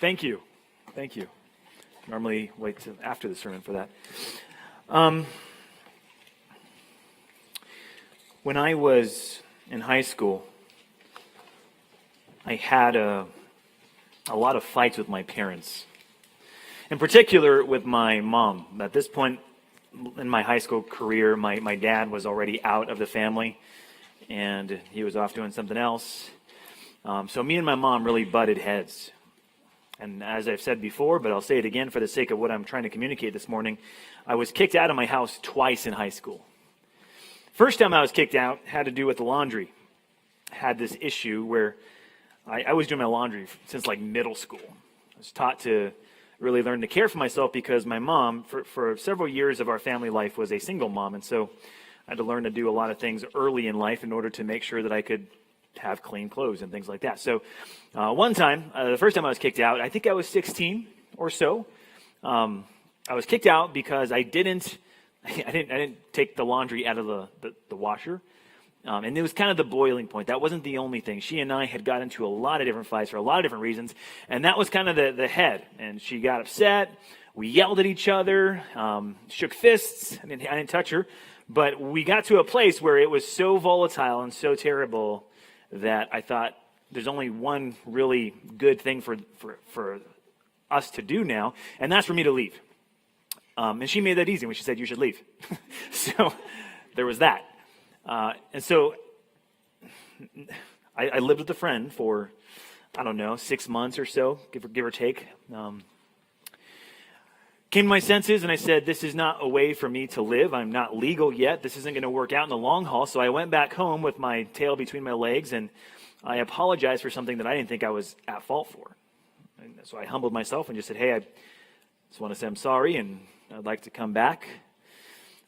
Thank you. Thank you. Normally wait till after the sermon for that. When I was in high school, I had a lot of fights with my parents. In particular, with my mom. At this point in my high school career, my dad was already out of the family, and he was off doing something else. So me and my mom really butted heads. And as I've said before, but I'll say it again for the sake of what I'm trying to communicate this morning, I was kicked out of my house twice in high school. First time I was kicked out had to do with the laundry. I had this issue where I was doing my laundry since like middle school. I was taught to really learn to care for myself because my mom, for several years of our family life, was a single mom. And so I had to learn to do a lot of things early in life in order to make sure that I could have clean clothes and things like that. So one time, the first time I was kicked out, I think I was 16 or so. I was kicked out because I didn't take the laundry out of the washer. And it was kind of the boiling point. That wasn't the only thing. She and I had got into a lot of different fights for a lot of different reasons. And that was kind of the head. And she got upset. We yelled at each other, shook fists. I didn't touch her. But we got to a place where it was so volatile and so terrible that I thought there's only one really good thing for us to do now, and that's for me to leave. And she made that easy when she said, you should leave. So there was that. And so I lived with a friend for, 6 months or so, give or take. Came to my senses and I said, this is not a way for me to live. I'm not legal yet. This isn't going to work out in the long haul. So I went back home with my tail between my legs and I apologized for something that I didn't think I was at fault for. And so I humbled myself and just said, hey, I just want to say I'm sorry and I'd like to come back.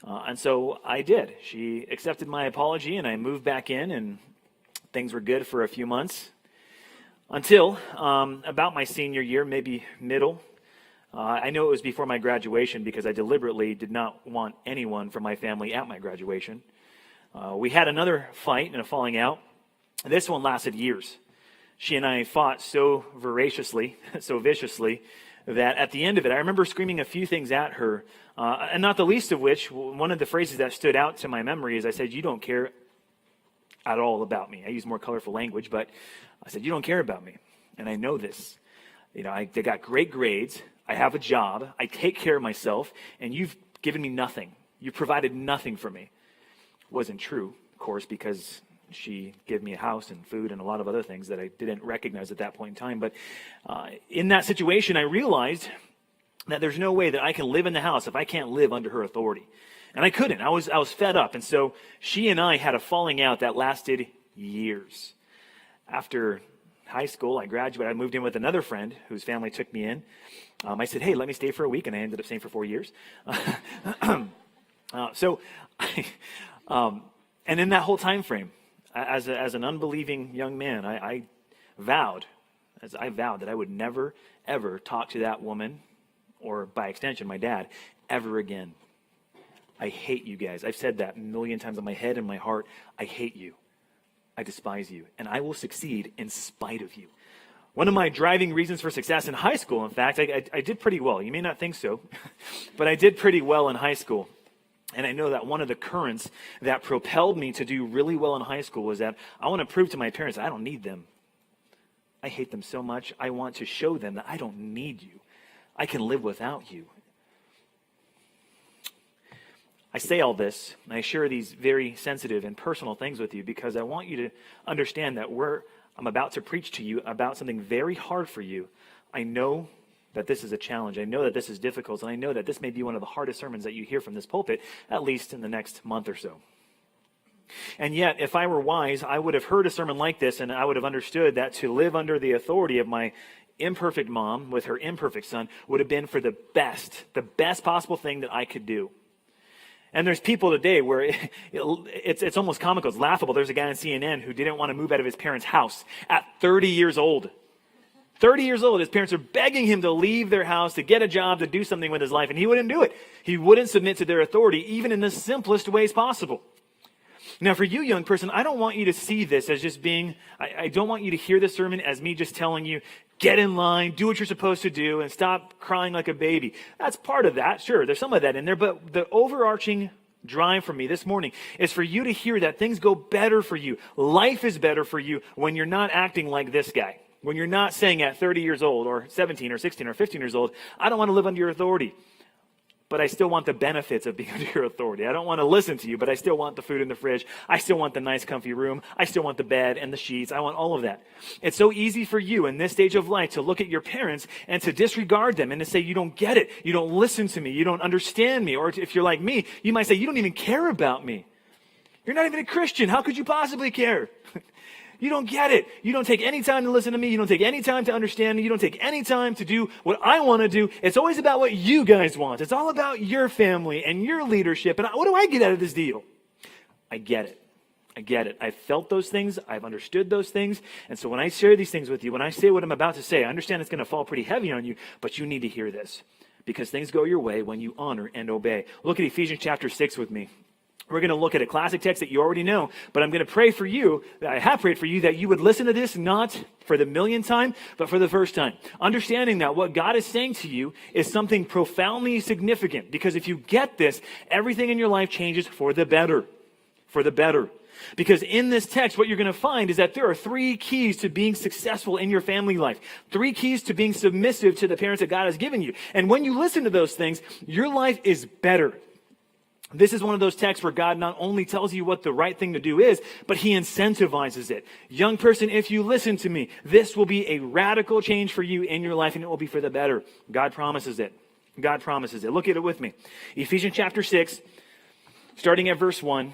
And so I did. She accepted my apology and I moved back in and things were good for a few months until about my senior year, maybe middle. I know it was before my graduation because I deliberately did not want anyone from my family at my graduation. We had another fight and a falling out. This one lasted years. She and I fought so voraciously, so viciously, that at the end of it, I remember screaming a few things at her, and not the least of which, one of the phrases that stood out to my memory is I said, you don't care at all about me. I use more colorful language, but I said, you don't care about me, and I know this. I got great grades. I have a job, I take care of myself, and you've given me nothing. You provided nothing for me. Wasn't true, of course, because she gave me a house and food and a lot of other things that I didn't recognize at that point in time. But in that situation, I realized that there's no way that I can live in the house if I can't live under her authority. And I couldn't. I was fed up. And so she and I had a falling out that lasted years. After high school, I graduated. I moved in with another friend whose family took me in. I said, hey, let me stay for a week, and I ended up staying for 4 years. And in that whole time frame, as an unbelieving young man, I vowed that I would never, ever talk to that woman, or by extension, my dad, ever again. I hate you guys. I've said that a million times in my head and my heart. I hate you. I despise you, and I will succeed in spite of you. One of my driving reasons for success in high school, in fact, I did pretty well. You may not think so, but I did pretty well in high school. And I know that one of the currents that propelled me to do really well in high school was that I want to prove to my parents I don't need them. I hate them so much. I want to show them that I don't need you. I can live without you. I say all this, and I share these very sensitive and personal things with you because I want you to understand that I'm about to preach to you about something very hard for you. I know that this is a challenge. I know that this is difficult, and I know that this may be one of the hardest sermons that you hear from this pulpit, at least in the next month or so. And yet, if I were wise, I would have heard a sermon like this, and I would have understood that to live under the authority of my imperfect mom with her imperfect son would have been for the best possible thing that I could do. And there's people today where it's almost comical. It's laughable. There's a guy on CNN who didn't want to move out of his parents' house at 30 years old. 30 years old. His parents are begging him to leave their house, to get a job, to do something with his life. And he wouldn't do it. He wouldn't submit to their authority, even in the simplest ways possible. Now, for you, young person, I don't want you to see this as just being, I don't want you to hear this sermon as me just telling you, get in line, do what you're supposed to do, and stop crying like a baby. That's part of that. Sure, there's some of that in there, but the overarching drive for me this morning is for you to hear that things go better for you. Life is better for you when you're not acting like this guy. When you're not saying at 30 years old or 17 or 16 or 15 years old, I don't want to live under your authority, but I still want the benefits of being under your authority. I don't want to listen to you, but I still want the food in the fridge. I still want the nice comfy room. I still want the bed and the sheets. I want all of that. It's so easy for you in this stage of life to look at your parents and to disregard them and to say, you don't get it. You don't listen to me. You don't understand me. Or if you're like me, you might say, you don't even care about me. You're not even a Christian. How could you possibly care? You don't get it. You don't take any time to listen to me. You don't take any time to understand me. You don't take any time to do what I want to do. It's always about what you guys want. It's all about your family and your leadership. And what do I get out of this deal? I get it. I get it. I've felt those things. I've understood those things. And so when I share these things with you, when I say what I'm about to say, I understand it's going to fall pretty heavy on you, but you need to hear this because things go your way when you honor and obey. Look at Ephesians chapter 6 with me. We're going to look at a classic text that you already know, but I'm going to pray for you, I have prayed for you, that you would listen to this not for the millionth time, but for the first time. Understanding that what God is saying to you is something profoundly significant, because if you get this, everything in your life changes for the better. For the better. Because in this text, what you're going to find is that there are 3 keys to being successful in your family life. 3 keys to being submissive to the parents that God has given you. And when you listen to those things, your life is better. This is one of those texts where God not only tells you what the right thing to do is, but he incentivizes it. Young person, if you listen to me, this will be a radical change for you in your life, and it will be for the better. God promises it. God promises it. Look at it with me. Ephesians chapter 6, starting at verse 1.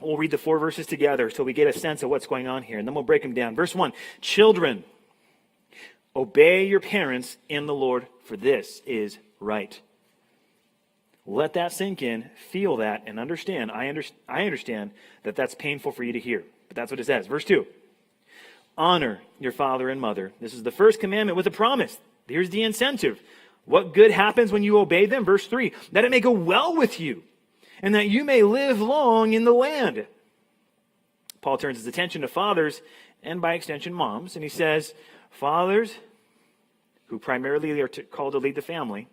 We'll read the 4 verses together so we get a sense of what's going on here, and then we'll break them down. Verse 1, children, obey your parents in the Lord, for this is right. Let that sink in, feel that, and understand. I understand that that's painful for you to hear, but that's what it says. Verse 2, honor your father and mother. This is the first commandment with a promise. Here's the incentive. What good happens when you obey them? Verse 3, that it may go well with you, and that you may live long in the land. Paul turns his attention to fathers, and by extension moms, and he says, fathers, who primarily are called to lead the family,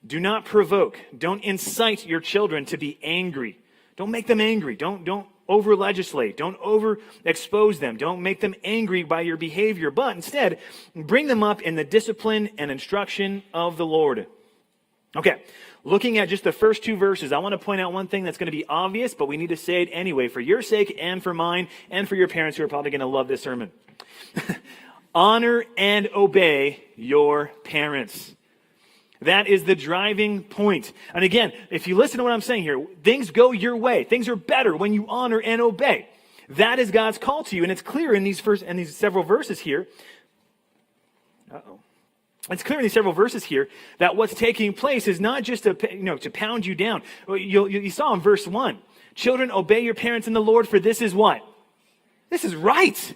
do not provoke. Don't incite your children to be angry. Don't make them angry. Don't over-legislate. Don't over-expose them. Don't make them angry by your behavior. But instead, bring them up in the discipline and instruction of the Lord. Okay, looking at just the first 2 verses, I want to point out one thing that's going to be obvious, but we need to say it anyway for your sake and for mine and for your parents who are probably going to love this sermon. Honor and obey your parents. That is the driving point. And again, if you listen to what I'm saying here, things go your way. Things are better when you honor and obey. That is God's call to you. And it's clear in these several verses here. It's clear in these several verses here that what's taking place is not just to pound you down. You saw in verse 1, children, obey your parents in the Lord, for this is what? This is right.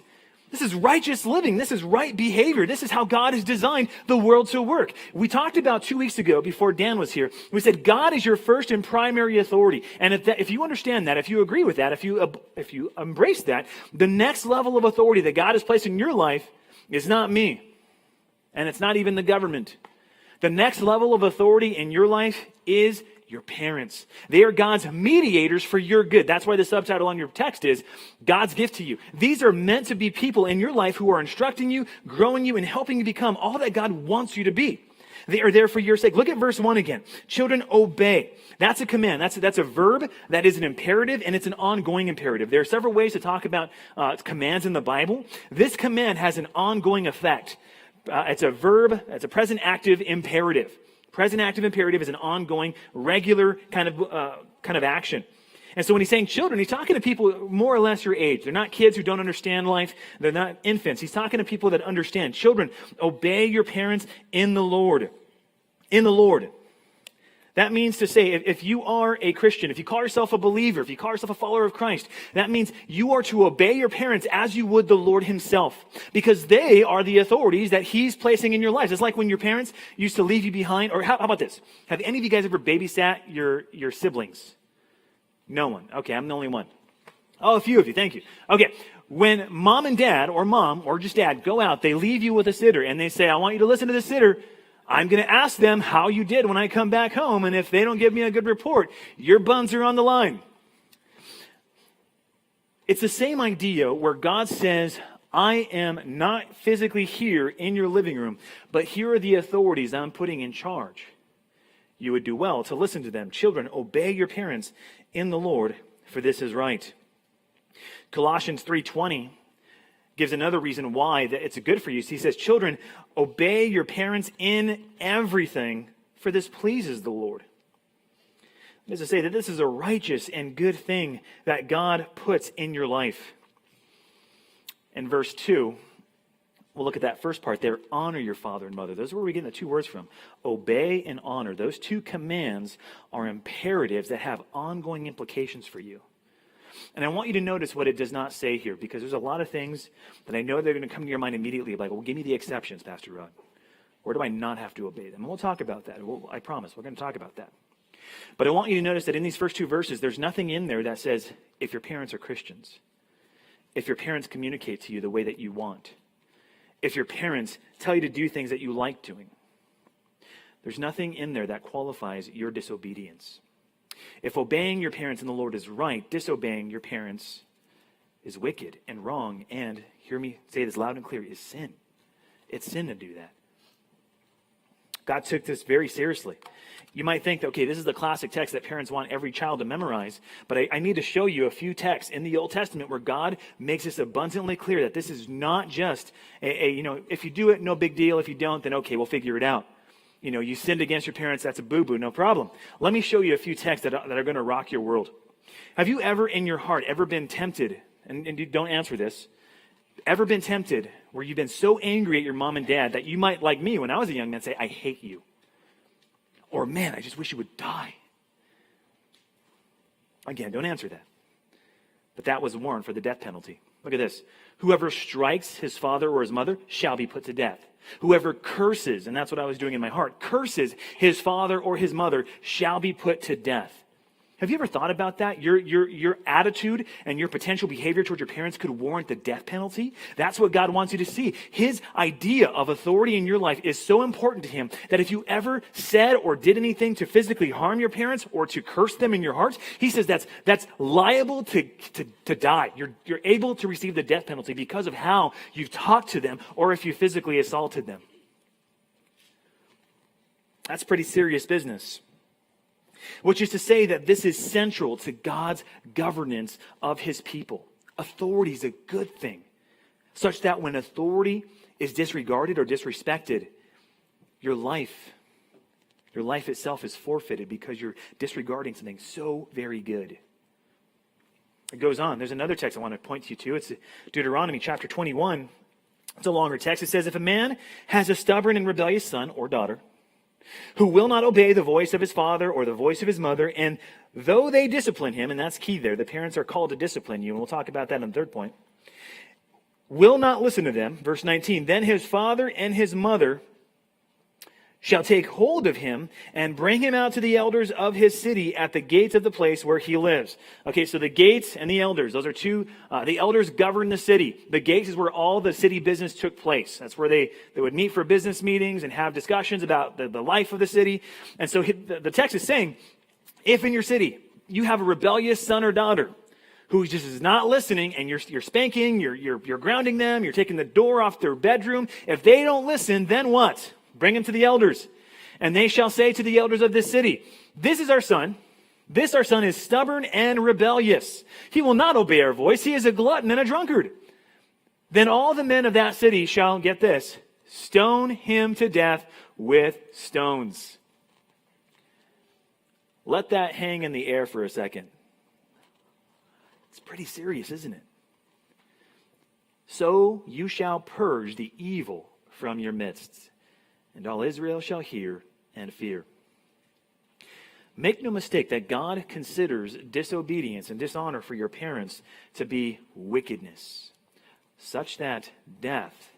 This is righteous living. This is right behavior. This is how God has designed the world to work. We talked about 2 weeks ago before Dan was here. We said God is your first and primary authority. And if you understand that, if you agree with that, if you embrace that, the next level of authority that God has placed in your life is not me. And it's not even the government. The next level of authority in your life is your parents. They are God's mediators for your good. That's why the subtitle on your text is God's gift to you. These are meant to be people in your life who are instructing you, growing you, and helping you become all that God wants you to be. They are there for your sake. Look at verse 1 again. Children, obey. That's a command. That's a verb. That is an imperative, and it's an ongoing imperative. There are several ways to talk about commands in the Bible. This command has an ongoing effect. It's a verb. It's a present active imperative. Present active imperative is an ongoing, regular kind of action. And so when he's saying children, he's talking to people more or less your age. They're not kids who don't understand life. They're not infants. He's talking to people that understand. Children, obey your parents in the Lord. In the Lord. That means to say, if you are a Christian, if you call yourself a believer, if you call yourself a follower of Christ, that means you are to obey your parents as you would the Lord himself, because they are the authorities that he's placing in your lives. It's like when your parents used to leave you behind, or how about this? Have any of you guys ever babysat your siblings? No one. Okay, I'm the only one. Oh, a few of you, thank you. Okay, when mom and dad, or mom, or just dad, go out, they leave you with a sitter, and they say, I want you to listen to the sitter. I'm going to ask them how you did when I come back home, and if they don't give me a good report, your buns are on the line. It's the same idea where God says, I am not physically here in your living room, but here are the authorities I'm putting in charge. You would do well to listen to them. Children, obey your parents in the Lord, for this is right. Colossians 3:20 gives another reason why that it's good for you. He says, children, obey your parents in everything, for this pleases the Lord. That is to say that this is a righteous and good thing that God puts in your life. In verse 2, we'll look at that first part there. Honor your father and mother. Those are where we get the two words from. Obey and honor. Those two commands are imperatives that have ongoing implications for you. And I want you to notice what it does not say here, because there's a lot of things that I know they're going to come to your mind immediately, like, well, give me the exceptions, Pastor Rod. Where do I not have to obey them? And we'll talk about that. I promise, we're going to talk about that. But I want you to notice that in these first two verses, there's nothing in there that says, if your parents are Christians, if your parents communicate to you the way that you want, if your parents tell you to do things that you like doing. There's nothing in there that qualifies your disobedience. If obeying your parents in the Lord is right, disobeying your parents is wicked and wrong, and, hear me say this loud and clear, is sin. It's sin to do that. God took this very seriously. You might think, okay, this is the classic text that parents want every child to memorize, but I need to show you a few texts in the Old Testament where God makes this abundantly clear that this is not just if you do it, no big deal. If you don't, then okay, we'll figure it out. You sinned against your parents, that's a boo-boo, no problem. Let me show you a few texts that are going to rock your world. Have you ever in your heart ever been tempted, and you don't answer this, ever been tempted where you've been so angry at your mom and dad that you might, like me when I was a young man, say, I hate you. Or, man, I just wish you would die. Again, don't answer that. But that was warned for the death penalty. Look at this. Whoever strikes his father or his mother shall be put to death. Whoever curses, and that's what I was doing in my heart, curses his father or his mother shall be put to death. Have you ever thought about that? Your attitude and your potential behavior towards your parents could warrant the death penalty? That's what God wants you to see. His idea of authority in your life is so important to him that if you ever said or did anything to physically harm your parents or to curse them in your heart, he says that's liable to die. You're able to receive the death penalty because of how you've talked to them or if you physically assaulted them. That's pretty serious business. Which is to say that this is central to God's governance of his people. Authority is a good thing, such that when authority is disregarded or disrespected, your life itself is forfeited because you're disregarding something so very good. It goes on. There's another text I want to point you to. It's Deuteronomy chapter 21. It's a longer text. It says, if a man has a stubborn and rebellious son or daughter, who will not obey the voice of his father or the voice of his mother, and though they discipline him, and that's key there, the parents are called to discipline you, and we'll talk about that in the third point, will not listen to them, verse 19, then his father and his mother shall take hold of him and bring him out to the elders of his city at the gates of the place where he lives. Okay, so the gates and the elders, those are two, the elders govern the city. The gates is where all the city business took place. That's where they would meet for business meetings and have discussions about the life of the city. And so the text is saying, if in your city you have a rebellious son or daughter who just is not listening, and you're spanking, you're grounding them, you're taking the door off their bedroom, if they don't listen, then what? Bring him to the elders, and they shall say to the elders of this city, this is our son. This our son is stubborn and rebellious. He will not obey our voice. He is a glutton and a drunkard. Then all the men of that city shall, get this, stone him to death with stones. Let that hang in the air for a second. It's pretty serious, isn't it? So you shall purge the evil from your midst, and all Israel shall hear and fear. Make no mistake that God considers disobedience and dishonor for your parents to be wickedness, such that death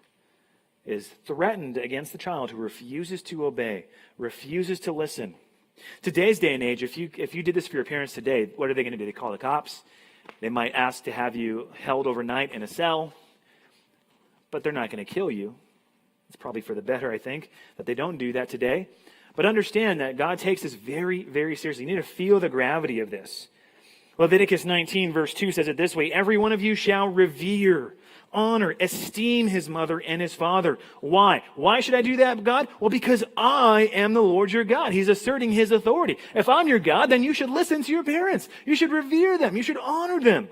is threatened against the child who refuses to obey, refuses to listen. Today's day and age, if you did this for your parents today, what are they going to do? They call the cops? They might ask to have you held overnight in a cell, but they're not going to kill you. It's probably for the better, I think, that they don't do that today. But understand that God takes this very, very seriously. You need to feel the gravity of this. Leviticus 19, verse 2 says it this way: every one of you shall revere, honor, esteem his mother and his father. Why? Why should I do that, God? Well, because I am the Lord your God. He's asserting his authority. If I'm your God, then you should listen to your parents. You should revere them. You should honor them.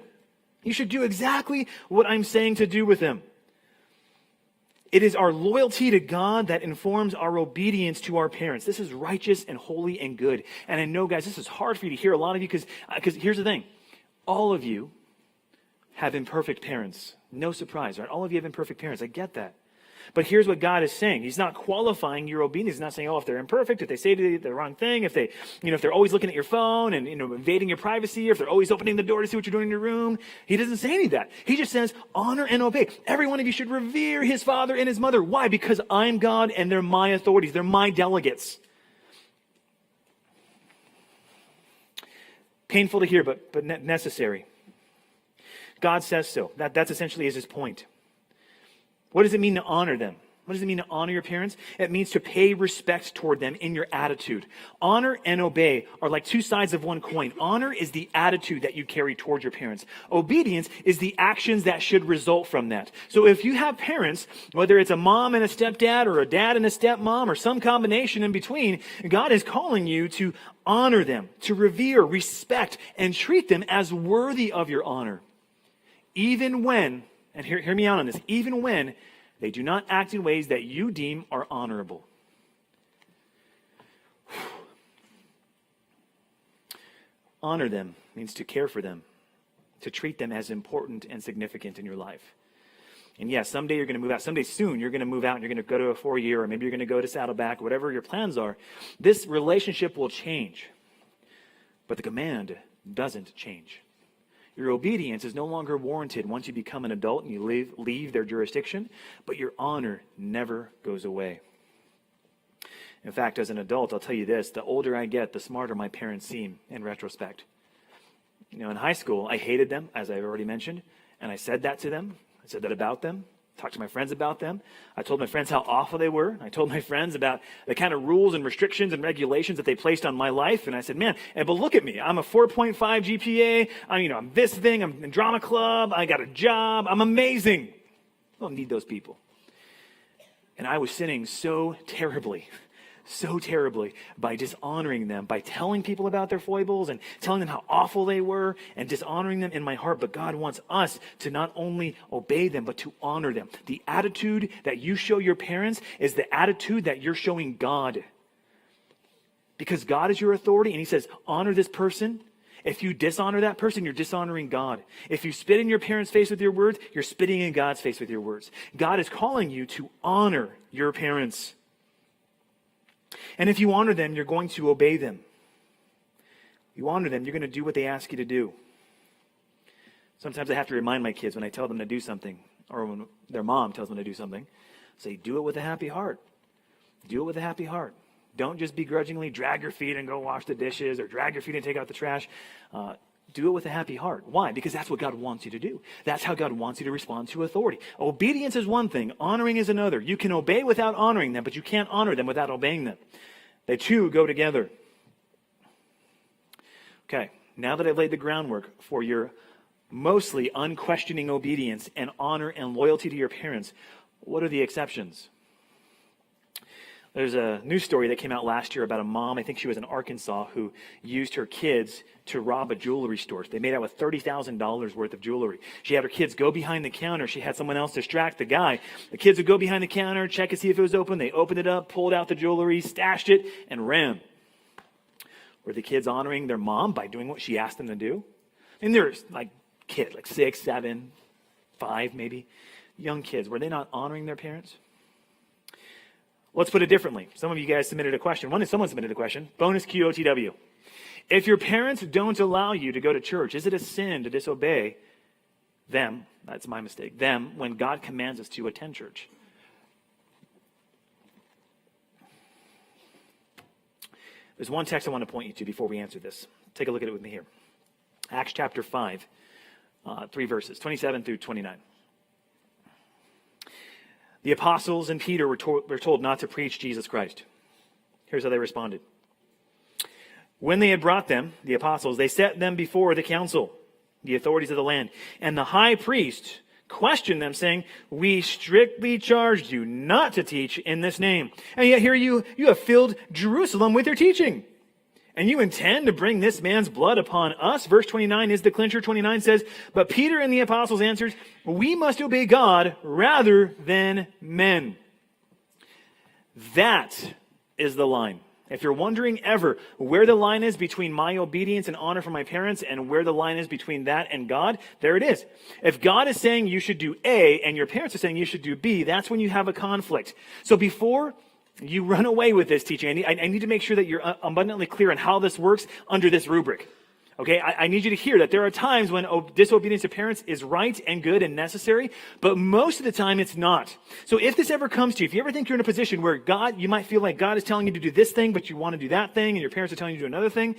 You should do exactly what I'm saying to do with them. It is our loyalty to God that informs our obedience to our parents. This is righteous and holy and good. And I know, guys, this is hard for you to hear, a lot of you, because here's the thing. All of you have imperfect parents. No surprise, right? All of you have imperfect parents. I get that. But here's what God is saying. He's not qualifying your obedience. He's not saying, if they're imperfect, if they say to you the wrong thing, if they're always looking at your phone and, invading your privacy, or if they're always opening the door to see what you're doing in your room. He doesn't say any of that. He just says, honor and obey. Every one of you should revere his father and his mother. Why? Because I'm God and they're my authorities. They're my delegates. Painful to hear, but necessary. God says so. That's essentially his point. What does it mean to honor them? What does it mean to honor your parents? It means to pay respect toward them in your attitude. Honor and obey are like two sides of one coin. Honor is the attitude that you carry toward your parents. Obedience is the actions that should result from that. So if you have parents, whether it's a mom and a stepdad, or a dad and a stepmom, or some combination in between, God is calling you to honor them, to revere, respect, and treat them as worthy of your honor. Even when, and hear me out on this, even when they do not act in ways that you deem are honorable. Honor them means to care for them, to treat them as important and significant in your life. And yes, someday you're going to move out. Someday soon you're going to move out and you're going to go to a 4-year, or maybe you're going to go to Saddleback, whatever your plans are. This relationship will change. But the command doesn't change. Your obedience is no longer warranted once you become an adult and you leave their jurisdiction, but your honor never goes away. In fact, as an adult, I'll tell you this, the older I get, the smarter my parents seem in retrospect. In high school, I hated them, as I've already mentioned, and I said that to them. I said that about them. Talked to my friends about them. I told my friends how awful they were. I told my friends about the kind of rules and restrictions and regulations that they placed on my life. And I said, but look at me. I'm a 4.5 GPA. I'm this thing. I'm in drama club. I got a job. I'm amazing. I don't need those people. And I was sinning so terribly by dishonoring them, by telling people about their foibles and telling them how awful they were and dishonoring them in my heart. But God wants us to not only obey them, but to honor them. The attitude that you show your parents is the attitude that you're showing God. Because God is your authority, and he says, honor this person. If you dishonor that person, you're dishonoring God. If you spit in your parents' face with your words, you're spitting in God's face with your words. God is calling you to honor your parents. And if you honor them, you're going to obey them. You honor them, you're going to do what they ask you to do. Sometimes I have to remind my kids when I tell them to do something, or when their mom tells them to do something, say, do it with a happy heart. Do it with a happy heart. Don't just begrudgingly drag your feet and go wash the dishes, or drag your feet and take out the trash. Do it with a happy heart. Why? Because that's what God wants you to do. That's how God wants you to respond to authority. Obedience is one thing. Honoring is another. You can obey without honoring them, but you can't honor them without obeying them. They two go together. Okay, now that I've laid the groundwork for your mostly unquestioning obedience and honor and loyalty to your parents, what are the exceptions? There's a news story that came out last year about a mom, I think she was in Arkansas, who used her kids to rob a jewelry store. They made out with $30,000 worth of jewelry. She had her kids go behind the counter. She had someone else distract the guy. The kids would go behind the counter, check to see if it was open. They opened it up, pulled out the jewelry, stashed it, and ran. Were the kids honoring their mom by doing what she asked them to do? And there's kids, 6, 7, 5 maybe, young kids. Were they not honoring their parents? Let's put it differently. Some of you guys submitted a question. Someone submitted a question. Bonus QOTW. If your parents don't allow you to go to church, is it a sin to disobey them? That's my mistake. Them when God commands us to attend church. There's one text I want to point you to before we answer this. Take a look at it with me here. Acts chapter 5, 3 verses, 27 through 29. The apostles and Peter were told not to preach Jesus Christ. Here's how they responded. When they had brought them, the apostles, they set them before the council, the authorities of the land. And the high priest questioned them, saying, "We strictly charged you not to teach in this name. And yet here you have filled Jerusalem with your teaching. And you intend to bring this man's blood upon us?" Verse 29 is the clincher. 29 says, "But Peter and the apostles answered, 'We must obey God rather than men.'" That is the line. If you're wondering ever where the line is between my obedience and honor for my parents and where the line is between that and God, there it is. If God is saying you should do A and your parents are saying you should do B, that's when you have a conflict. So before you run away with this teaching, I need to make sure that you're abundantly clear on how this works under this rubric. Okay, I need you to hear that there are times when disobedience to parents is right and good and necessary, but most of the time it's not. So if this ever comes to you, if you ever think you're in a position where you might feel like God is telling you to do this thing, but you want to do that thing, and your parents are telling you to do another thing,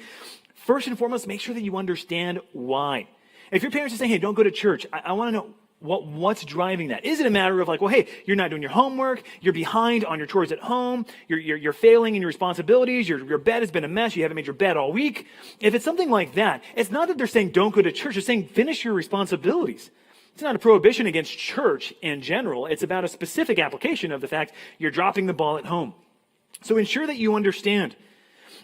first and foremost, make sure that you understand why. If your parents are saying, "Hey, don't go to church," I want to know what's driving that. Is it a matter of like, well, hey, you're not doing your homework, you're behind on your chores at home, you're failing in your responsibilities, your bed has been a mess, you haven't made your bed all week? If it's something like that, it's not that they're saying don't go to church, they're saying finish your responsibilities. It's not a prohibition against church in general. It's about a specific application of the fact you're dropping the ball at home. So ensure that you understand.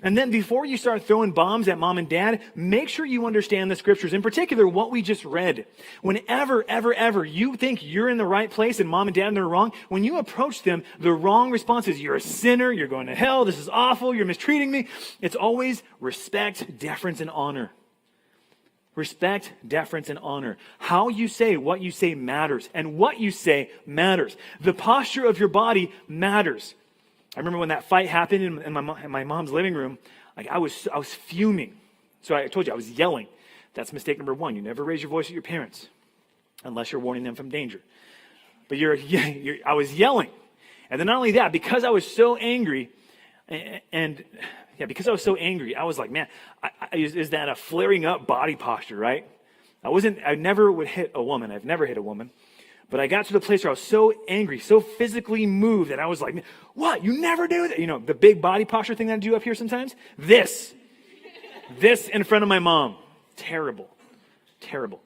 And then before you start throwing bombs at mom and dad, make sure you understand the scriptures, in particular what we just read. Whenever, ever you think you're in the right place and mom and dad are wrong, when you approach them, the wrong response is, "You're a sinner, you're going to hell, this is awful, you're mistreating me." It's always respect, deference, and honor. Respect, deference, and honor. How you say what you say matters, and what you say matters. The posture of your body matters. I remember when that fight happened in my mom's living room, like I was fuming. So I told you, I was yelling. That's mistake number one. You never raise your voice at your parents unless you're warning them from danger. But I was yelling. And then not only that, because I was so angry, I was like, man, is that a flaring up body posture, right? I never would hit a woman. I've never hit a woman. But I got to the place where I was so angry, so physically moved that I was like, "What? You never do that?" You know, the big body posture thing that I do up here sometimes. This in front of my mom. Terrible. Terrible.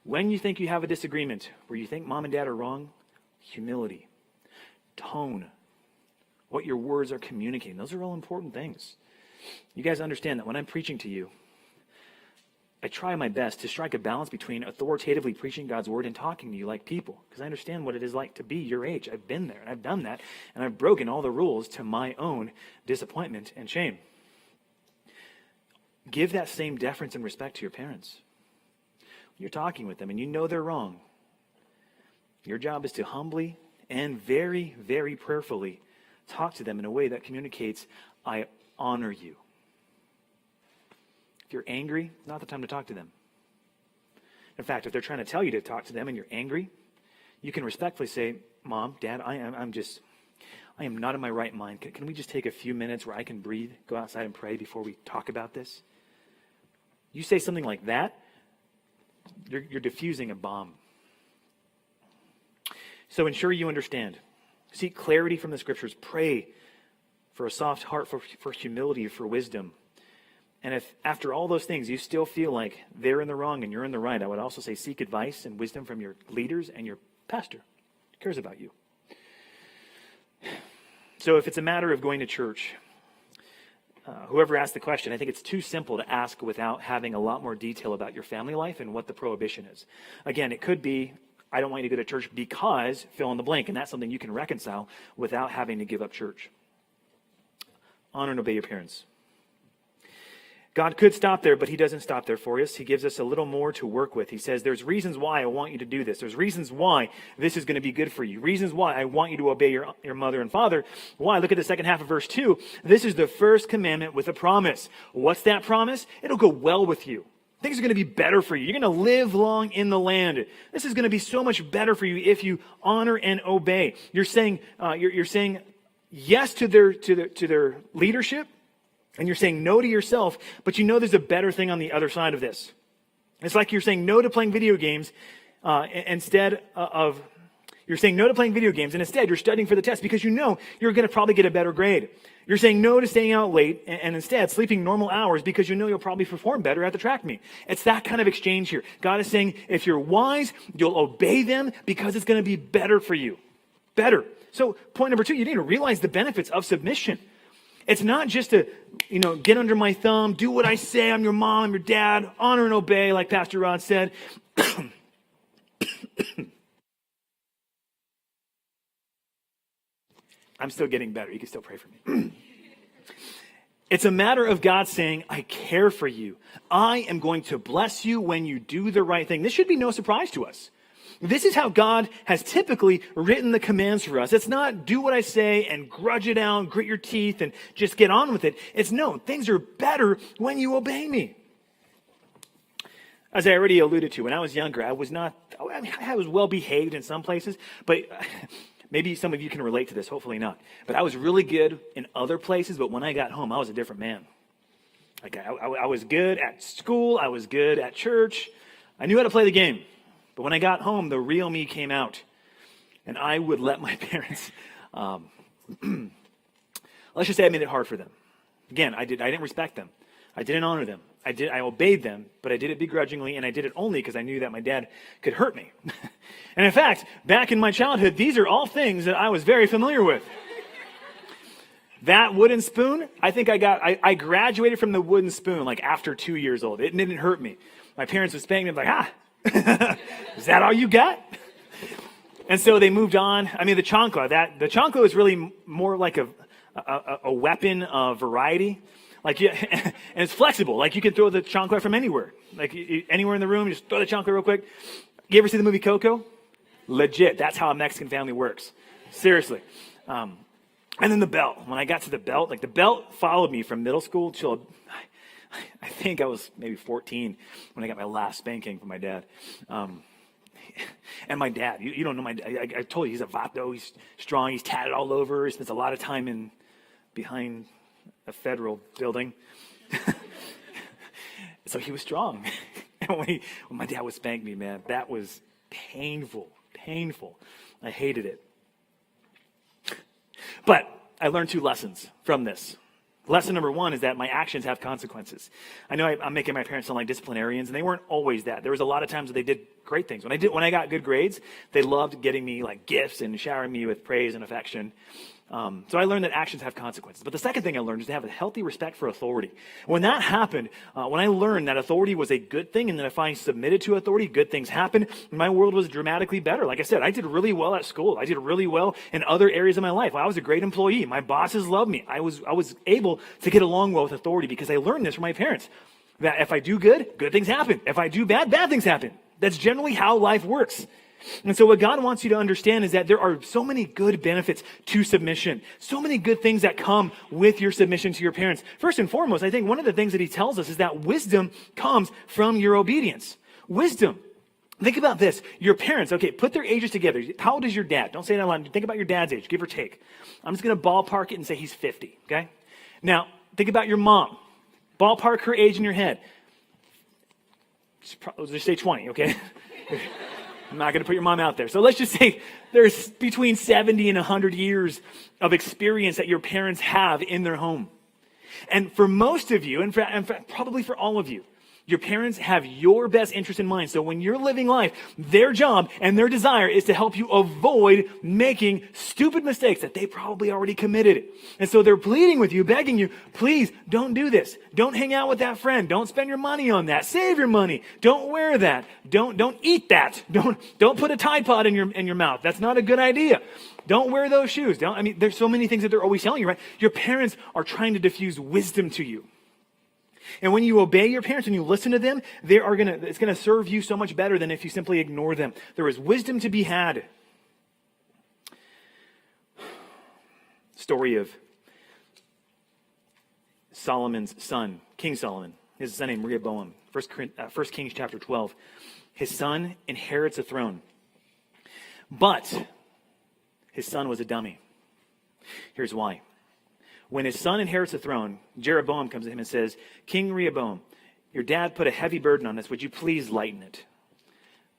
When you think you have a disagreement where you think mom and dad are wrong, humility, tone, what your words are communicating, those are all important things. You guys understand that when I'm preaching to you, I try my best to strike a balance between authoritatively preaching God's word and talking to you like people, because I understand what it is like to be your age. I've been there, and I've done that, and I've broken all the rules to my own disappointment and shame. Give that same deference and respect to your parents. When you're talking with them and you know they're wrong, your job is to humbly and very, very prayerfully talk to them in a way that communicates, "I honor you." If you're angry, not the time to talk to them. In fact, if they're trying to tell you to talk to them and you're angry, you can respectfully say, "Mom, Dad, I am not in my right mind. Can we just take a few minutes where I can breathe, go outside and pray before we talk about this?" You say something like that, you're diffusing a bomb. So ensure you understand. Seek clarity from the scriptures. Pray for a soft heart, for humility, for wisdom. And if after all those things you still feel like they're in the wrong and you're in the right, I would also say seek advice and wisdom from your leaders and your pastor who cares about you. So if it's a matter of going to church, whoever asked the question, I think it's too simple to ask without having a lot more detail about your family life and what the prohibition is. Again, it could be, "I don't want you to go to church because," fill in the blank, and that's something you can reconcile without having to give up church. Honor and obey your parents. God could stop there, but he doesn't stop there for us. He gives us a little more to work with. He says, there's reasons why I want you to do this. There's reasons why this is going to be good for you. Reasons why I want you to obey your mother and father. Why? Look at the second half of verse 2. This is the first commandment with a promise. What's that promise? It'll go well with you. Things are going to be better for you. You're going to live long in the land. This is going to be so much better for you if you honor and obey. You're saying yes to their leadership. And you're saying no to yourself, but you know there's a better thing on the other side of this. It's like you're saying no to playing video games instead of you're saying no to playing video games, and instead you're studying for the test because you know you're going to probably get a better grade. You're saying no to staying out late and instead sleeping normal hours because you know you'll probably perform better at the track meet. It's that kind of exchange here. God is saying if you're wise, you'll obey them because it's going to be better for you. Better. So point number 2, you need to realize the benefits of submission. It's not just to, get under my thumb, do what I say, I'm your mom, I'm your dad, honor and obey, like Pastor Rod said. I'm still getting better. You can still pray for me. It's a matter of God saying, I care for you. I am going to bless you when you do the right thing. This should be no surprise to us. This is how God has typically written the commands for us. It's not do what I say and grudge it out, grit your teeth, and just get on with it. It's no, things are better when you obey me. As I already alluded to, when I was younger, I was well behaved in some places, but maybe some of you can relate to this, hopefully not. But I was really good in other places, but when I got home, I was a different man. Like I was good at school, I was good at church, I knew how to play the game. But when I got home, the real me came out, and I would let my parents, let's just say I made it hard for them. Again, I didn't respect them. I didn't honor them. I obeyed them, but I did it begrudgingly, and I did it only because I knew that my dad could hurt me. And in fact, back in my childhood, these are all things that I was very familiar with. That wooden spoon, I think I graduated from the wooden spoon like after 2 years old. It didn't hurt me. My parents would spank me like, is that all you got? And so they moved on. I mean, the chancla is really more like a weapon of variety. And it's flexible. Like you can throw the chancla from anywhere. Like anywhere in the room, you just throw the chancla real quick. You ever see the movie Coco? Legit. That's how a Mexican family works. Seriously. And then the belt. When I got to the belt, the belt followed me from middle school till I think I was maybe 14 when I got my last spanking from my dad. And my dad, you don't know my dad. I told you, he's a vato. He's strong. He's tatted all over. He spends a lot of time behind a federal building. So he was strong. And when my dad would spank me, man, that was painful. I hated it. But I learned 2 lessons from this. Lesson number 1 is that my actions have consequences. I know I'm making my parents sound like disciplinarians, and they weren't always that. There was a lot of times that they did great things. When I got good grades, they loved getting me gifts and showering me with praise and affection. So I learned that actions have consequences. But the second thing I learned is to have a healthy respect for authority. When that happened, when I learned that authority was a good thing, and that if I submitted to authority, good things happened, my world was dramatically better. Like I said, I did really well at school. I did really well in other areas of my life. I was a great employee. My bosses loved me. I was able to get along well with authority because I learned this from my parents. That if I do good things happen. If I do bad things happen. That's generally how life works. And so what God wants you to understand is that there are so many good benefits to submission. So many good things that come with your submission to your parents. First and foremost, I think one of the things that he tells us is that wisdom comes from your obedience. Wisdom. Think about this. Your parents, okay, put their ages together. How old is your dad? Don't say that loud. Think about your dad's age, give or take. I'm just going to ballpark it and say he's 50, okay? Now, think about your mom. Ballpark her age in your head. Let's just say 20, okay? I'm not going to put your mom out there. So let's just say there's between 70 and 100 years of experience that your parents have in their home. And for most of you, and probably for all of you, your parents have your best interest in mind. So when you're living life, their job and their desire is to help you avoid making stupid mistakes that they probably already committed. And so they're pleading with you, begging you, please don't do this. Don't hang out with that friend. Don't spend your money on that. Save your money. Don't wear that. Don't eat that. Don't put a Tide Pod in your mouth. That's not a good idea. Don't wear those shoes. There's so many things that they're always telling you, right? Your parents are trying to diffuse wisdom to you. And when you obey your parents and you listen to them, it's going to serve you so much better than if you simply ignore them. There is wisdom to be had. Story of Solomon's son, King Solomon. His son named Rehoboam. 1 Kings chapter 12. His son inherits a throne. But his son was a dummy. Here's why. When his son inherits the throne, Jeroboam comes to him and says, King Rehoboam, your dad put a heavy burden on us. Would you please lighten it?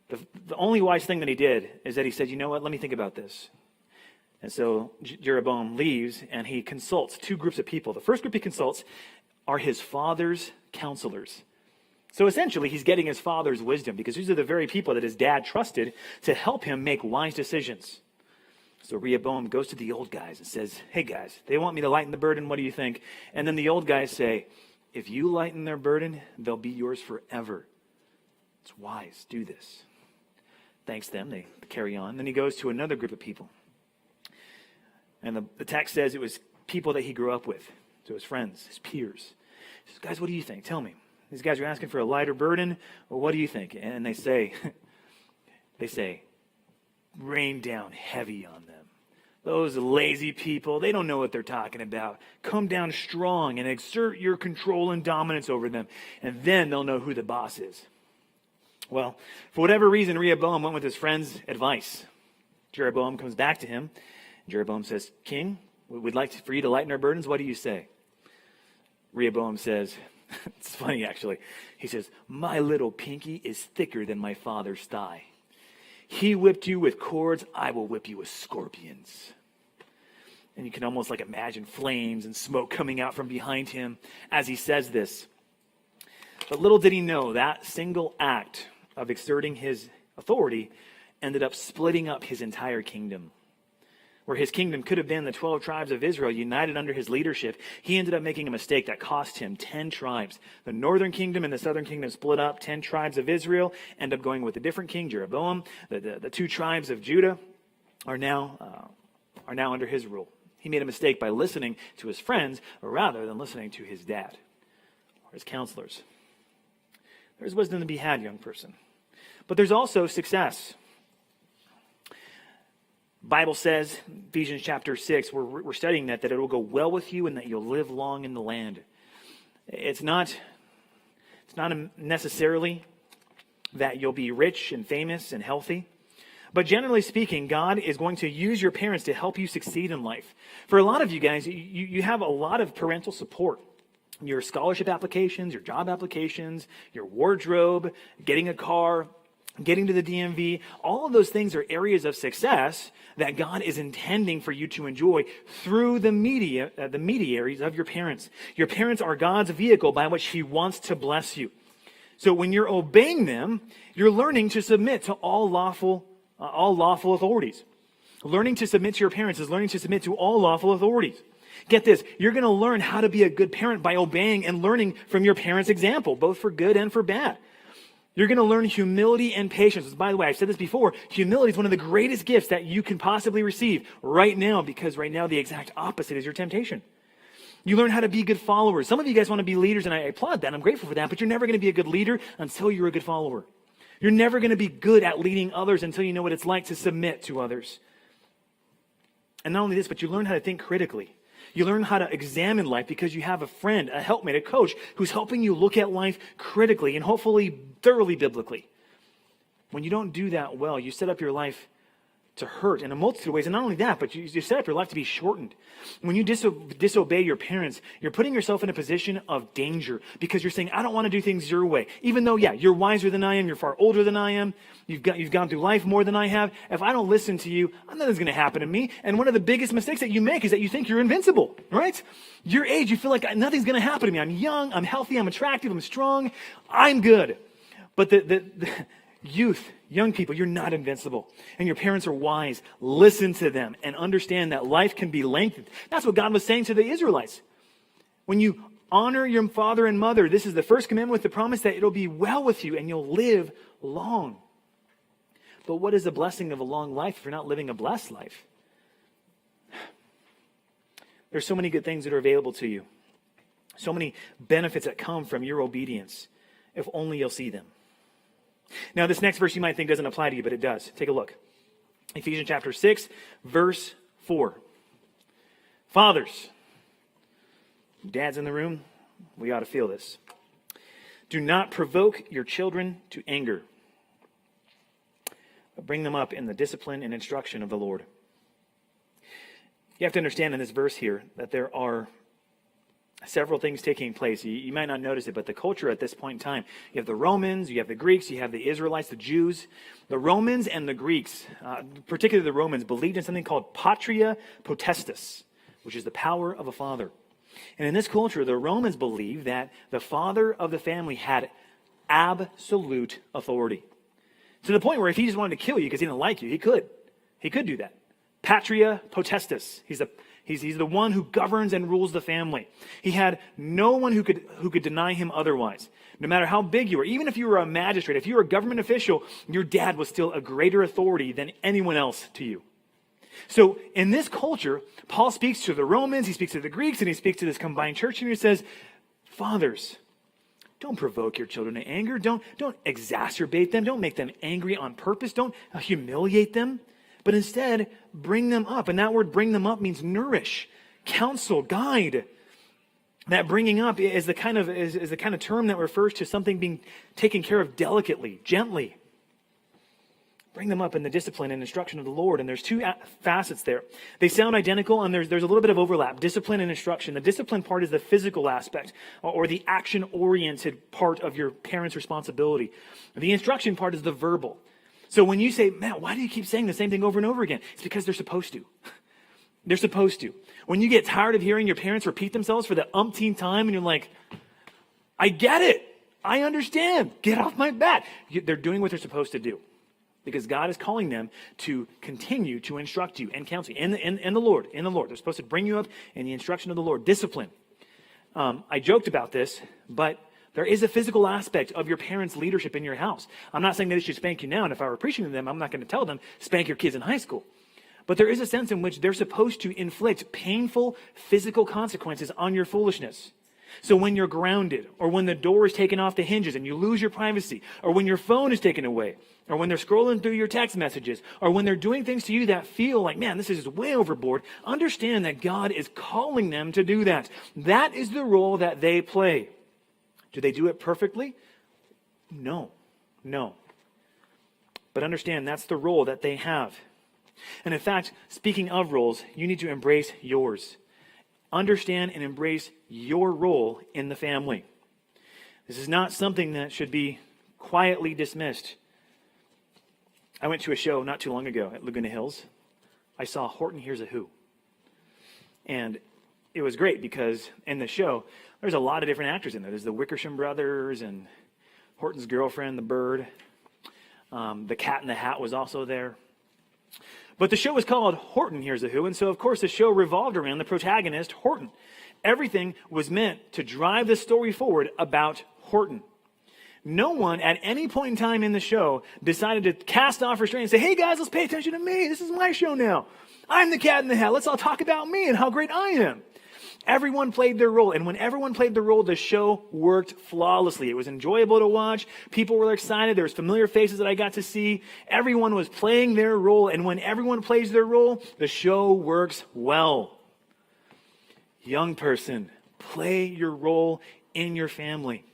The only wise thing that he did is that he said, you know what, let me think about this. And so Jeroboam leaves and he consults two groups of people. The first group he consults are his father's counselors. So essentially, he's getting his father's wisdom because these are the very people that his dad trusted to help him make wise decisions. So Rehoboam goes to the old guys and says, hey guys, they want me to lighten the burden. What do you think? And then the old guys say, if you lighten their burden, they'll be yours forever. It's wise. Do this. Thanks them. They carry on. Then he goes to another group of people. And the text says it was people that he grew up with. So his friends, his peers. He says, guys, what do you think? Tell me. These guys are asking for a lighter burden. Well, what do you think? And they say, rain down heavy on them. Those lazy people, they don't know what they're talking about. Come down strong and exert your control and dominance over them. And then they'll know who the boss is. Well, for whatever reason, Rehoboam went with his friend's advice. Jeroboam comes back to him. Jeroboam says, King, we'd like for you to lighten our burdens. What do you say? Rehoboam says, it's funny actually. He says, my little pinky is thicker than my father's thigh. He whipped you with cords, I will whip you with scorpions. And you can almost like imagine flames and smoke coming out from behind him as he says this. But little did he know that single act of exerting his authority ended up splitting up his entire kingdom. Where his kingdom could have been the 12 tribes of Israel united under his leadership, he ended up making a mistake that cost him 10 tribes. The northern kingdom and the southern kingdom split up. 10 tribes of Israel end up going with a different king, Jeroboam. The 2 tribes of Judah are now under his rule. He made a mistake by listening to his friends rather than listening to his dad or his counselors. There's wisdom to be had, young person. But there's also success. Bible says, Ephesians chapter 6, we're studying that it will go well with you and that you'll live long in the land. It's not necessarily that you'll be rich and famous and healthy. But generally speaking, God is going to use your parents to help you succeed in life. For a lot of you guys, you have a lot of parental support. Your scholarship applications, your job applications, your wardrobe, getting a car, getting to the DMV, all of those things are areas of success that God is intending for you to enjoy through the mediaries of your parents. Your parents are God's vehicle by which he wants to bless you. So when you're obeying them, you're learning to submit to all lawful authorities. Learning to submit to your parents is learning to submit to all lawful authorities. Get this, you're going to learn how to be a good parent by obeying and learning from your parents' example, both for good and for bad. You're going to learn humility and patience. By the way, I've said this before, humility is one of the greatest gifts that you can possibly receive right now, because right now the exact opposite is your temptation. You learn how to be good followers. Some of you guys want to be leaders, and I applaud that. I'm grateful for that, but you're never going to be a good leader until you're a good follower. You're never going to be good at leading others until you know what it's like to submit to others. And not only this, but you learn how to think critically. You learn how to examine life because you have a friend, a helpmate, a coach who's helping you look at life critically and hopefully thoroughly biblically. When you don't do that well, you set up your life to hurt in a multitude of ways. And not only that, but you set up your life to be shortened. When you disobey your parents, you're putting yourself in a position of danger because you're saying, I don't want to do things your way. Even though, yeah, you're wiser than I am, you're far older than I am, you've gone through life more than I have. If I don't listen to you, nothing's going to happen to me. And one of the biggest mistakes that you make is that you think you're invincible, right? Your age, you feel like nothing's going to happen to me. I'm young, I'm healthy, I'm attractive, I'm strong, I'm good. But the youth, young people, you're not invincible. And your parents are wise. Listen to them and understand that life can be lengthened. That's what God was saying to the Israelites. When you honor your father and mother, this is the first commandment with the promise that it'll be well with you and you'll live long. But what is the blessing of a long life if you're not living a blessed life? There's so many good things that are available to you. So many benefits that come from your obedience, if only you'll see them. Now, this next verse you might think doesn't apply to you, but it does. Take a look. Ephesians chapter 6, verse 4. Fathers, dads in the room, we ought to feel this. Do not provoke your children to anger, but bring them up in the discipline and instruction of the Lord. You have to understand in this verse here that there are several things taking place. You might not notice it, but the culture at this point in time, you have the Romans, you have the Greeks, you have the Israelites, the Jews. The Romans and the Greeks, particularly the Romans, believed in something called patria potestas, which is the power of a father. And in this culture, the Romans believed that the father of the family had absolute authority. To the point where if he just wanted to kill you because he didn't like you, he could. He could do that. Patria potestas. He's the one who governs and rules the family. He had no one who could deny him otherwise. No matter how big you were, even if you were a magistrate, if you were a government official, your dad was still a greater authority than anyone else to you. So in this culture, Paul speaks to the Romans, he speaks to the Greeks, and he speaks to this combined church, and he says, fathers, don't provoke your children to anger. Don't exacerbate them. Don't make them angry on purpose. Don't humiliate them. But instead, bring them up. And that word bring them up means nourish, counsel, guide. That bringing up is the kind of term that refers to something being taken care of delicately, gently. Bring them up in the discipline and instruction of the Lord. And there's two facets there. They sound identical, and there's a little bit of overlap. Discipline and instruction. The discipline part is the physical aspect or the action-oriented part of your parent's responsibility. The instruction part is the verbal. So when you say, Matt, why do you keep saying the same thing over and over again? It's because they're supposed to. They're supposed to. When you get tired of hearing your parents repeat themselves for the umpteenth time and you're like, I get it. I understand. Get off my back. They're doing what they're supposed to do. Because God is calling them to continue to instruct you and counsel you in the Lord. They're supposed to bring you up in the instruction of the Lord. Discipline. I joked about this, but there is a physical aspect of your parents' leadership in your house. I'm not saying that they should spank you now, and if I were preaching to them, I'm not going to tell them, spank your kids in high school. But there is a sense in which they're supposed to inflict painful physical consequences on your foolishness. So when you're grounded, or when the door is taken off the hinges and you lose your privacy, or when your phone is taken away, or when they're scrolling through your text messages, or when they're doing things to you that feel like, man, this is just way overboard, understand that God is calling them to do that. That is the role that they play. Do they do it perfectly? No. But understand that's the role that they have. And in fact, speaking of roles, you need to embrace yours. Understand and embrace your role in the family. This is not something that should be quietly dismissed. I went to a show not too long ago at Laguna Hills. I saw Horton Hears a Who. And it was great because in the show, there's a lot of different actors in there. There's the Wickersham brothers and Horton's girlfriend, the bird. The Cat in the Hat was also there. But the show was called Horton Hears a Who, and so of course the show revolved around the protagonist, Horton. Everything was meant to drive the story forward about Horton. No one at any point in time in the show decided to cast off restraint and say, hey guys, let's pay attention to me. This is my show now. I'm the Cat in the Hat. Let's all talk about me and how great I am. Everyone played their role, and when everyone played their role, the show worked flawlessly. It was enjoyable to watch. People were excited. There was familiar faces that I got to see. Everyone was playing their role, and when everyone plays their role, the show works well. Young person, play your role in your family.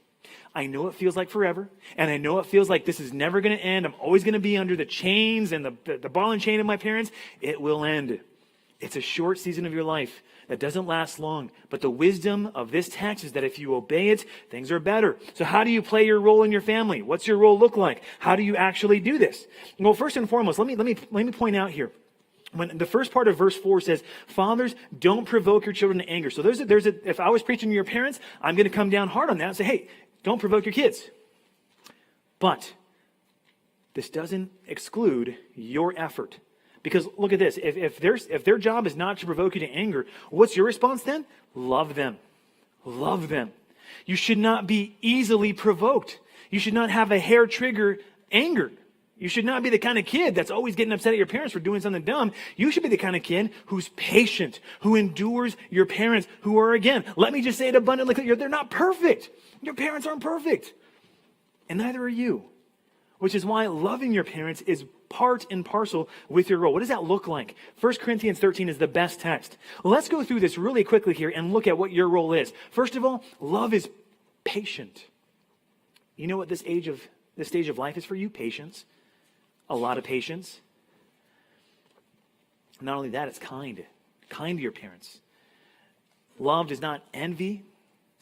I know it feels like forever, and I know it feels like this is never going to end. I'm always going to be under the chains and the ball and chain of my parents. It will end. It's a short season of your life that doesn't last long. But the wisdom of this text is that if you obey it, things are better. So how do you play your role in your family? What's your role look like? How do you actually do this? Well, first and foremost, let me point out here. When the first part of verse 4 says, fathers, don't provoke your children to anger. So if I was preaching to your parents, I'm going to come down hard on that and say, hey, don't provoke your kids. But this doesn't exclude your effort. Because look at this, if their job is not to provoke you to anger, what's your response then? Love them. Love them. You should not be easily provoked. You should not have a hair trigger anger. You should not be the kind of kid that's always getting upset at your parents for doing something dumb. You should be the kind of kid who's patient, who endures your parents, who are, again, let me just say it abundantly clear, they're not perfect. Your parents aren't perfect. And neither are you. Which is why loving your parents is part and parcel with your role. What does that look like? 1 Corinthians 13 is the best text. Well, let's go through this really quickly here and look at what your role is. First of all, love is patient. You know what this stage of life is for you? Patience. A lot of patience. Not only that, it's kind. Kind to your parents. Love does not envy.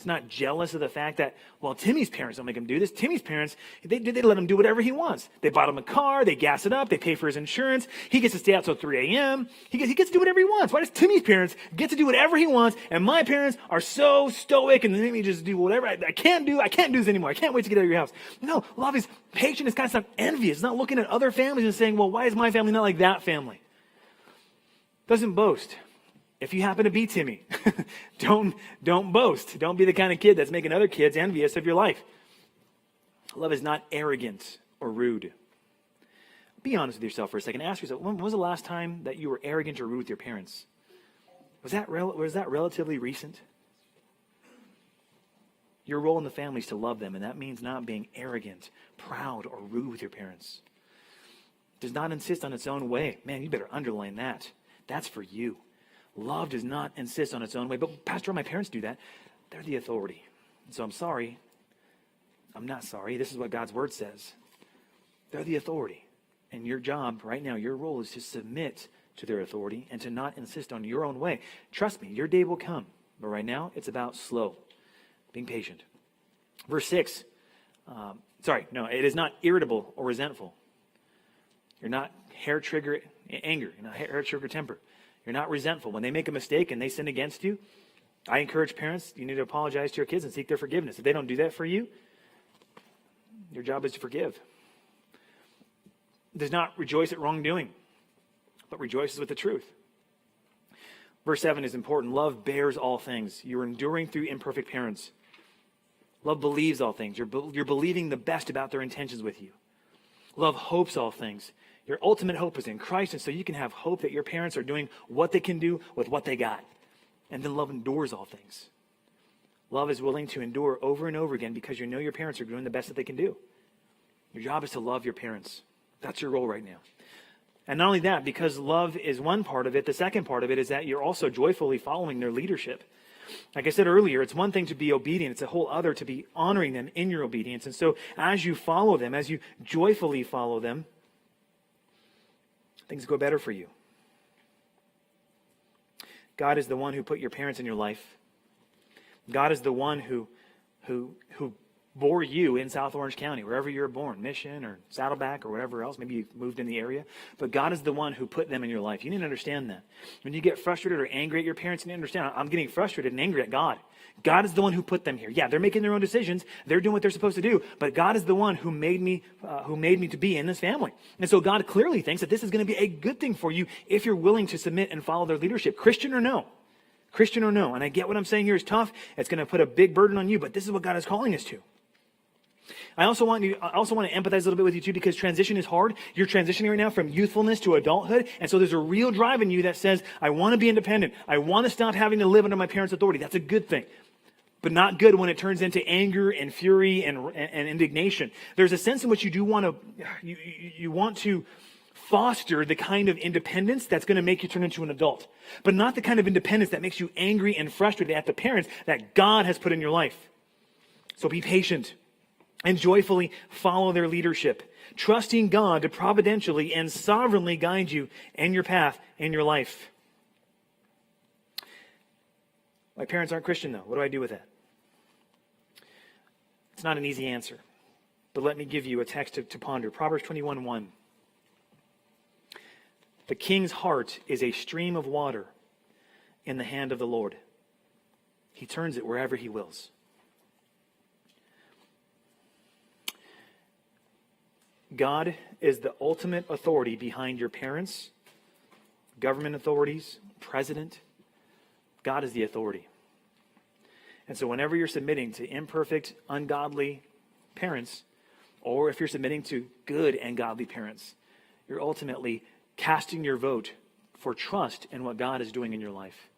It's not jealous of the fact that, well, Timmy's parents don't make him do this. Timmy's parents, they let him do whatever he wants. They bought him a car, they gas it up, they pay for his insurance. He gets to stay out till 3 a.m. He gets to do whatever he wants. Why does Timmy's parents get to do whatever he wants, and my parents are so stoic and they make me just do whatever I can't do this anymore. I can't wait to get out of your house. No, love is patient. It's kind of not envious. It's not looking at other families and saying, well, why is my family not like that family? Doesn't boast. If you happen to be Timmy, don't boast. Don't be the kind of kid that's making other kids envious of your life. Love is not arrogant or rude. Be honest with yourself for a second. Ask yourself, when was the last time that you were arrogant or rude with your parents? Was that relatively recent? Your role in the family is to love them, and that means not being arrogant, proud, or rude with your parents. Does not insist on its own way. Man, you better underline that. That's for you. Love does not insist on its own way. But Pastor, my parents do that. They're the authority. And so I'm sorry. I'm not sorry. This is what God's word says. They're the authority. And your job right now, your role is to submit to their authority and to not insist on your own way. Trust me, your day will come. But right now, it's about slow, being patient. Verse 6. It is not irritable or resentful. You're not hair-trigger anger. You're not hair-trigger temper. You're not resentful. When they make a mistake and they sin against you, I encourage parents, you need to apologize to your kids and seek their forgiveness. If they don't do that for you, your job is to forgive. Does not rejoice at wrongdoing, but rejoices with the truth. Verse 7 is important. Love bears all things. You're enduring through imperfect parents. Love believes all things. You're believing the best about their intentions with you. Love hopes all things. Your ultimate hope is in Christ, and so you can have hope that your parents are doing what they can do with what they got. And then love endures all things. Love is willing to endure over and over again because you know your parents are doing the best that they can do. Your job is to love your parents. That's your role right now. And not only that, because love is one part of it, the second part of it is that you're also joyfully following their leadership. Like I said earlier, it's one thing to be obedient. It's a whole other to be honoring them in your obedience. And so as you follow them, as you joyfully follow them, things go better for you. God is the one who put your parents in your life. God is the one who bore you in South Orange County, wherever you were born, Mission or Saddleback or whatever else. Maybe you moved in the area. But God is the one who put them in your life. You need to understand that. When you get frustrated or angry at your parents, you need to understand, I'm getting frustrated and angry at God. God is the one who put them here. Yeah, they're making their own decisions. They're doing what they're supposed to do. But God is the one who made me to be in this family. And so God clearly thinks that this is going to be a good thing for you if you're willing to submit and follow their leadership, Christian or no. Christian or no. And I get what I'm saying here is tough. It's going to put a big burden on you, but this is what God is calling us to. I also want to empathize a little bit with you too, because transition is hard. You're transitioning right now from youthfulness to adulthood. And so there's a real drive in you that says, I want to be independent. I want to stop having to live under my parents' authority. That's a good thing. But not good when it turns into anger and fury and indignation. There's a sense in which you want to foster the kind of independence that's going to make you turn into an adult. But not the kind of independence that makes you angry and frustrated at the parents that God has put in your life. So be patient and joyfully follow their leadership, trusting God to providentially and sovereignly guide you in your path in your life. My parents aren't Christian, though. What do I do with that? It's not an easy answer, but let me give you a text to ponder. Proverbs 21:1. The king's heart is a stream of water in the hand of the Lord. He turns it wherever he wills. God is the ultimate authority behind your parents, government authorities, president. God is the authority. And so whenever you're submitting to imperfect, ungodly parents, or if you're submitting to good and godly parents, you're ultimately casting your vote for trust in what God is doing in your life.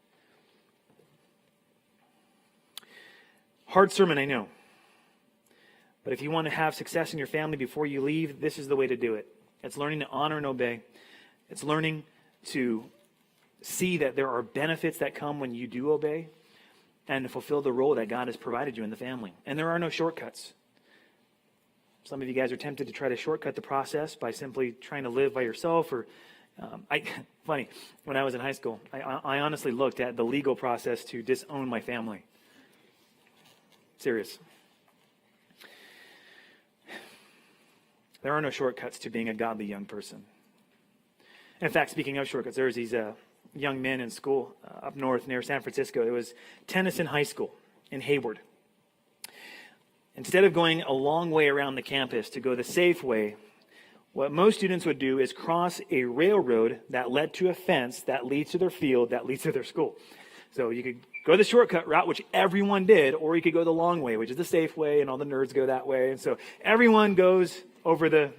Hard sermon, I know. But if you want to have success in your family before you leave, this is the way to do it. It's learning to honor and obey. It's learning to see that there are benefits that come when you do obey and to fulfill the role that God has provided you in the family. And there are no shortcuts. Some of you guys are tempted to try to shortcut the process by simply trying to live by yourself. Or funny, when I was in high school, I honestly looked at the legal process to disown my family. serious. There are no shortcuts to being a godly young person. In fact, speaking of shortcuts, there's these young men in school up north near San Francisco. It was Tennyson High School in Hayward. Instead of going a long way around the campus to go the safe way, what most students would do is cross a railroad that led to a fence that leads to their field, that leads to their school. So you could go the shortcut route, which everyone did, or you could go the long way, which is the safe way, and all the nerds go that way. And so everyone goes over the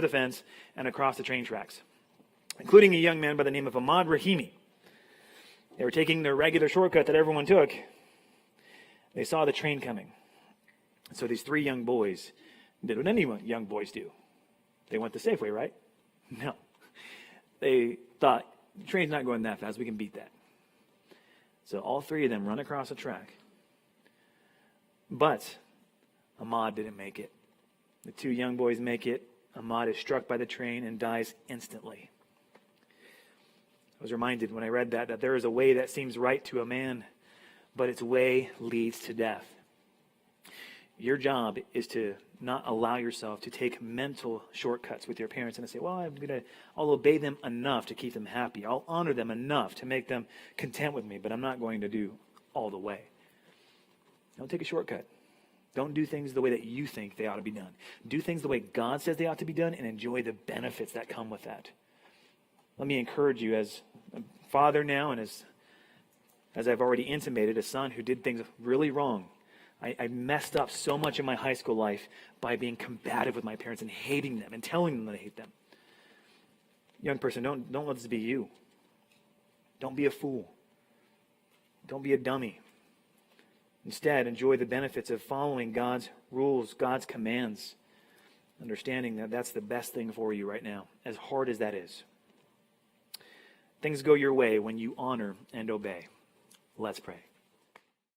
fence and across the train tracks, including a young man by the name of Ahmad Rahimi. They were taking the regular shortcut that everyone took. They saw the train coming. So these three young boys did what any young boys do. They went the safe way, right? No. They thought, the train's not going that fast. We can beat that. So all three of them run across the track. But Ahmad didn't make it. The two young boys make it. Ahmad is struck by the train and dies instantly. I was reminded when I read that there is a way that seems right to a man, but its way leads to death. Your job is to not allow yourself to take mental shortcuts with your parents and to say, well, I'll obey them enough to keep them happy. I'll honor them enough to make them content with me, but I'm not going to do all the way. Don't take a shortcut. Don't do things the way that you think they ought to be done. Do things the way God says they ought to be done and enjoy the benefits that come with that. Let me encourage you as a father now and as I've already intimated, a son who did things really wrong. I messed up so much in my high school life by being combative with my parents and hating them and telling them that I hate them. Young person, don't let this be you. Don't be a fool. Don't be a dummy. Instead, enjoy the benefits of following God's rules, God's commands, understanding that that's the best thing for you right now, as hard as that is. Things go your way when you honor and obey. Let's pray.